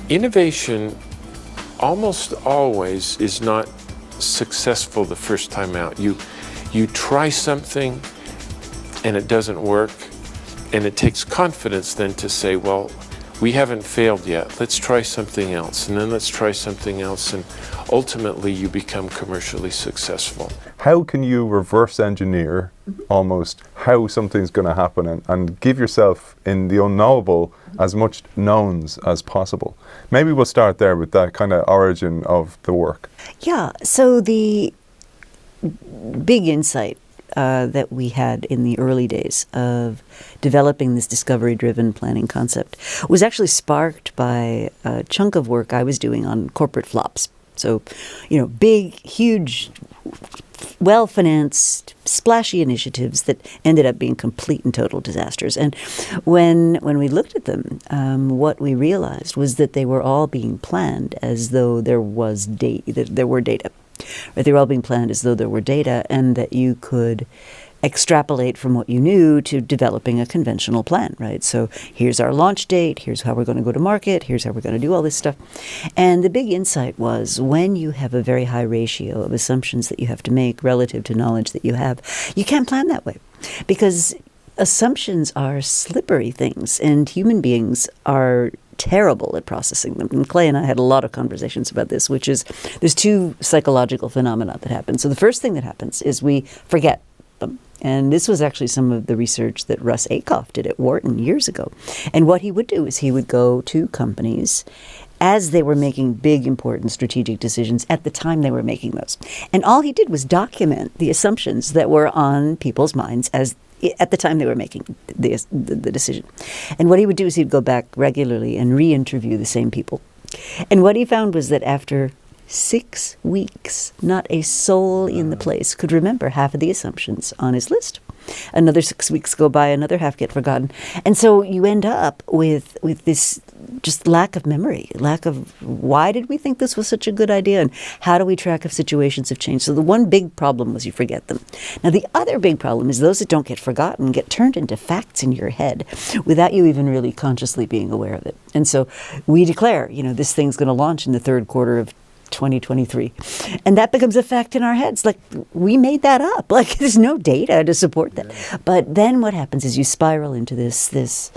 Innovation almost always is not successful the first time out. You try something and it doesn't work, and it takes confidence then to say, well, we haven't failed yet. Let's try something else, and then let's try something else, and ultimately you become commercially successful. How can you reverse engineer almost how something's going to happen and give yourself in the unknowable as much knowns as possible? Maybe we'll start there with that kind of origin of the work. Yeah, so the big insight that we had in the early days of developing this discovery-driven planning concept was actually sparked by a chunk of work I was doing on corporate flops. So, big, huge, well-financed, splashy initiatives that ended up being complete and total disasters. And when we looked at them, what we realized was that they were all being planned as though there were data. Right? They were all being planned as though there were data, and that you could extrapolate from what you knew to developing a conventional plan, right? So here's our launch date, here's how we're going to go to market, here's how we're going to do all this stuff. And the big insight was when you have a very high ratio of assumptions that you have to make relative to knowledge that you have, you can't plan that way, because assumptions are slippery things, and human beings are terrible at processing them. And Clay and I had a lot of conversations about this, which is there's two psychological phenomena that happen. So the first thing that happens is we forget them. And this was actually some of the research that Russ Akoff did at Wharton years ago. And what he would do is he would go to companies as they were making big, important strategic decisions at the time they were making those. And all he did was document the assumptions that were on people's minds at the time they were making the decision. And what he would do is he'd go back regularly and re-interview the same people. And what he found was that after 6 weeks, not a soul in the place could remember half of the assumptions on his list. Another 6 weeks go by, another half get forgotten. And so you end up with this just lack of memory, lack of why did we think this was such a good idea, and how do we track if situations have changed? So the one big problem was you forget them. Now the other big problem is those that don't get forgotten get turned into facts in your head without you even really consciously being aware of it. And so we declare, this thing's going to launch in the third quarter of 2023. And that becomes a fact in our heads. Like, we made that up. Like, there's no data to support that. But then what happens is you spiral into this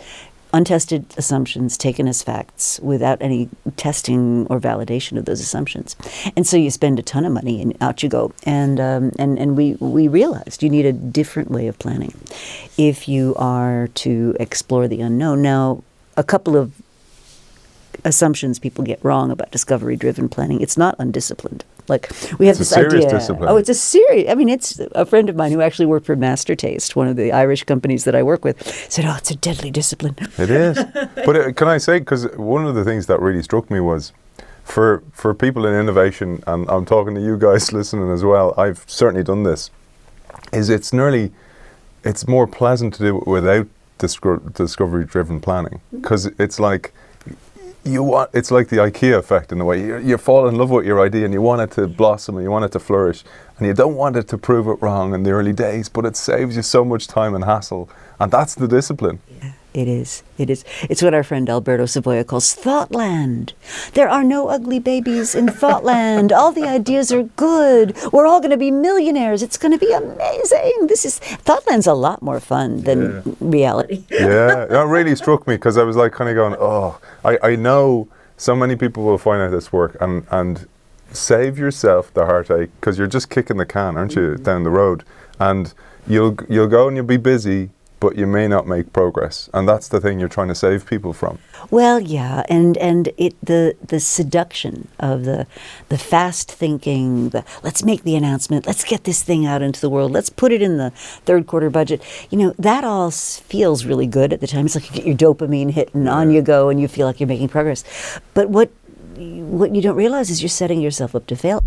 untested assumptions taken as facts without any testing or validation of those assumptions. And so you spend a ton of money and out you go. And we realized you need a different way of planning if you are to explore the unknown. Now, a couple of assumptions people get wrong about discovery-driven planning. It's not undisciplined. Like, we have this idea. Discipline. Oh, it's a serious. I mean, it's a friend of mine who actually worked for Master Taste, one of the Irish companies that I work with, said, "Oh, it's a deadly discipline." It is. But can I say, because one of the things that really struck me was for people in innovation, and I'm talking to you guys listening as well, I've certainly done this, is it's more pleasant to do it without discovery-driven planning, because it's like, it's like the IKEA effect in the way you fall in love with your idea and you want it to blossom and you want it to flourish, and you don't want it to prove it wrong in the early days, but it saves you so much time and hassle, and that's the discipline. Yeah, it is. It's what our friend Alberto Savoya calls Thoughtland. There are no ugly babies in Thoughtland. All the ideas are good. We're all going to be millionaires. It's going to be amazing. Thoughtland's a lot more fun than reality. Yeah, that really struck me, because I was like kind of going, oh, I know so many people will find out this work, and save yourself the heartache, because you're just kicking the can, aren't you, down the road, and you'll go and you'll be busy, but you may not make progress, and that's the thing you're trying to save people from. Well, yeah, and the seduction of the fast thinking, let's make the announcement, let's get this thing out into the world, let's put it in the third quarter budget. That all feels really good at the time. It's like you get your dopamine hit, and on you go, and you feel like you're making progress. But what you don't realize is you're setting yourself up to fail.